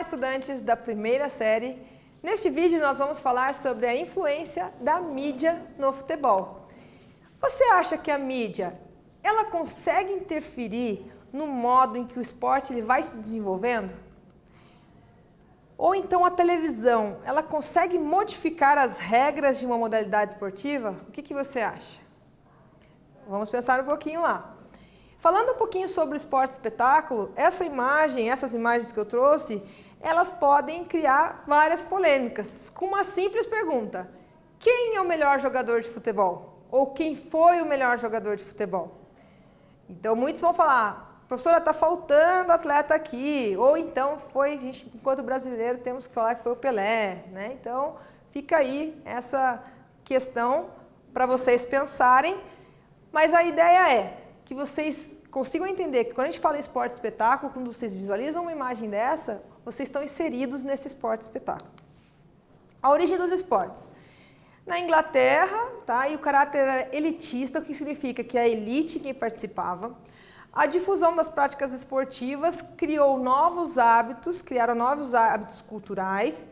Olá, estudantes da primeira série. Neste vídeo nós vamos falar sobre a influência da mídia no futebol. Você acha que a mídia, ela consegue interferir no modo em que o esporte ele vai se desenvolvendo? Ou então a televisão, ela consegue modificar as regras de uma modalidade esportiva? O que você acha? Vamos pensar um pouquinho lá. Falando um pouquinho sobre o esporte espetáculo, essas imagens que eu trouxe, elas podem criar várias polêmicas, com uma simples pergunta: quem é o melhor jogador de futebol? Ou quem foi o melhor jogador de futebol? Então muitos vão falar: professora, está faltando atleta aqui, ou então foi, a gente, enquanto brasileiro, temos que falar que foi o Pelé, né? Então fica aí essa questão para vocês pensarem, mas a ideia é que vocês consigam entender que quando a gente fala em esporte espetáculo, quando vocês visualizam uma imagem dessa, vocês estão inseridos nesse esporte espetáculo. A origem dos esportes. Na Inglaterra, tá? E o caráter era elitista, o que significa que a elite quem participava. A difusão das práticas esportivas criaram novos hábitos culturais,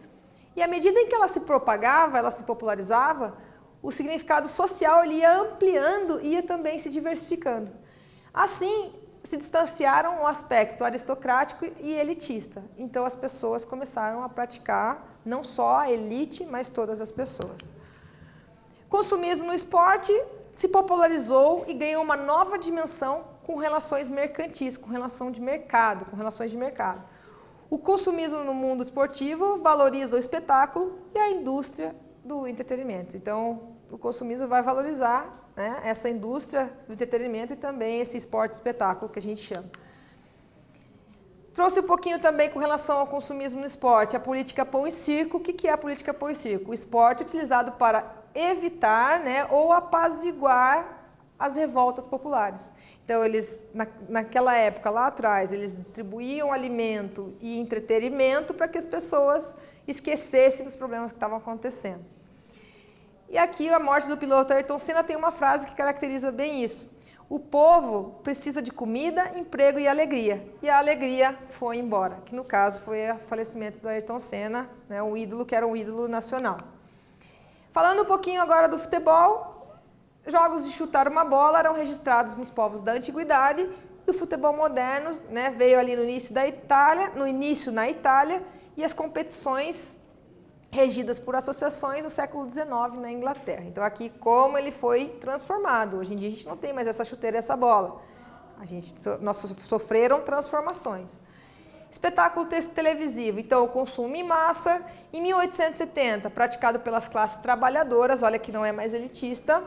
e à medida em que ela se propagava, ela se popularizava, o significado social ele ia ampliando e ia também se diversificando. Assim, se distanciaram o aspecto aristocrático e elitista. Então, as pessoas começaram a praticar, não só a elite, mas todas as pessoas. Consumismo no esporte se popularizou e ganhou uma nova dimensão com relações mercantis, com relações de mercado. O consumismo no mundo esportivo valoriza o espetáculo e a indústria do entretenimento. Então, o consumismo vai valorizar, né, essa indústria do entretenimento e também esse esporte espetáculo que a gente chama. Trouxe um pouquinho também com relação ao consumismo no esporte, a política pão e circo. O que é a política pão e circo? O esporte utilizado para evitar, né, ou apaziguar as revoltas populares. Então, eles, naquela época, lá atrás, eles distribuíam alimento e entretenimento para que as pessoas esquecessem dos problemas que estavam acontecendo. E aqui a morte do piloto Ayrton Senna tem uma frase que caracteriza bem isso. O povo precisa de comida, emprego e alegria. E a alegria foi embora, que no caso foi o falecimento do Ayrton Senna, né, um ídolo que era um ídolo nacional. Falando um pouquinho agora do futebol, jogos de chutar uma bola eram registrados nos povos da antiguidade e o futebol moderno, né, veio ali no início na Itália, e as competições regidas por associações no século XIX na Inglaterra. Então aqui como ele foi transformado. Hoje em dia a gente não tem mais essa chuteira e essa bola. Nós sofreram transformações. Espetáculo televisivo, então o consumo em massa. Em 1870, praticado pelas classes trabalhadoras, olha que não é mais elitista.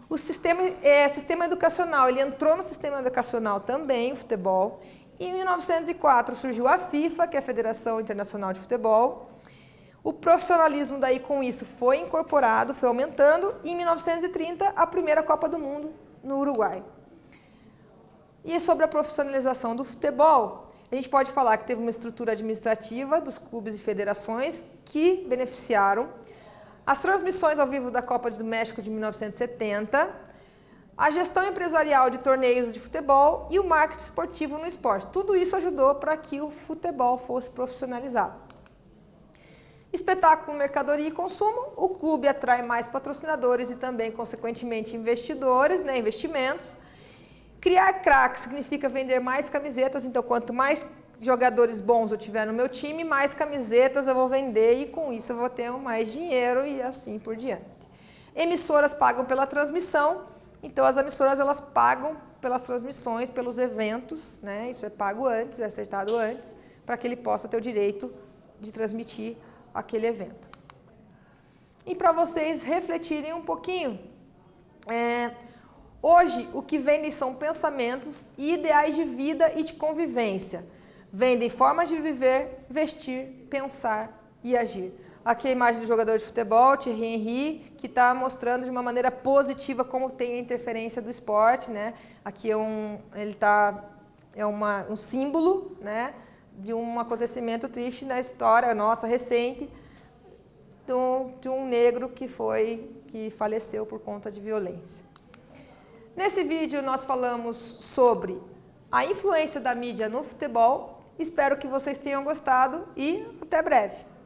O sistema educacional, ele entrou no sistema educacional também, o futebol. Em 1904 surgiu a FIFA, que é a Federação Internacional de Futebol. O profissionalismo daí com isso foi incorporado, foi aumentando, e em 1930 a primeira Copa do Mundo no Uruguai. E sobre a profissionalização do futebol, a gente pode falar que teve uma estrutura administrativa dos clubes e federações que beneficiaram, as transmissões ao vivo da Copa do México de 1970, a gestão empresarial de torneios de futebol e o marketing esportivo no esporte. Tudo isso ajudou para que o futebol fosse profissionalizado. Espetáculo, mercadoria e consumo, o clube atrai mais patrocinadores e também, consequentemente, investidores, né, investimentos. Criar craques significa vender mais camisetas, então quanto mais jogadores bons eu tiver no meu time, mais camisetas eu vou vender e com isso eu vou ter mais dinheiro e assim por diante. Emissoras pagam pela transmissão, então as emissoras elas pagam pelas transmissões, pelos eventos, né, isso é pago antes, é acertado antes, para que ele possa ter o direito de transmitir aquele evento. E para vocês refletirem um pouquinho, hoje o que vendem são pensamentos e ideais de vida e de convivência. Vendem formas de viver, vestir, pensar e agir. Aqui a imagem do jogador de futebol, Thierry Henry, que está mostrando de uma maneira positiva como tem a interferência do esporte, né? Aqui um símbolo, né, de um acontecimento triste na história nossa recente, de um negro que faleceu por conta de violência. Nesse vídeo nós falamos sobre a influência da mídia no futebol Espero que vocês tenham gostado e até breve.